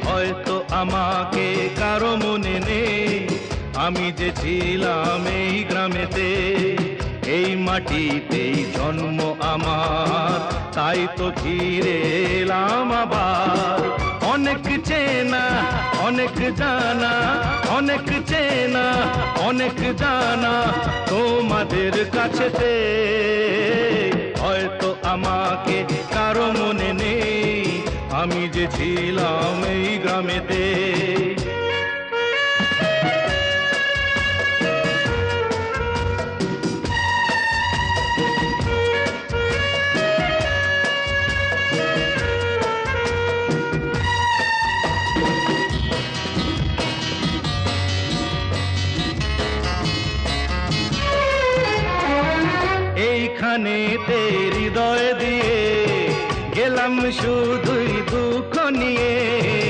হয়তো আমাকে কারো মনে নেই, আমি যে ছিলাম এই গ্রামেতে। এই মাটিতেই জন্ম আমার, তাই তো ফিরে এলাম আবার। অনেক চেনা অনেক জানা, অনেক চেনা অনেক জানা তোমাদের কাছেতে। হয়তো আমাকে কারো মনে নেই, আমি যে ছিলাম এই গ্রামেতে। এইখানেতে হৃদয় দিয়ে গেলাম শুধুই দুঃখ নিয়ে।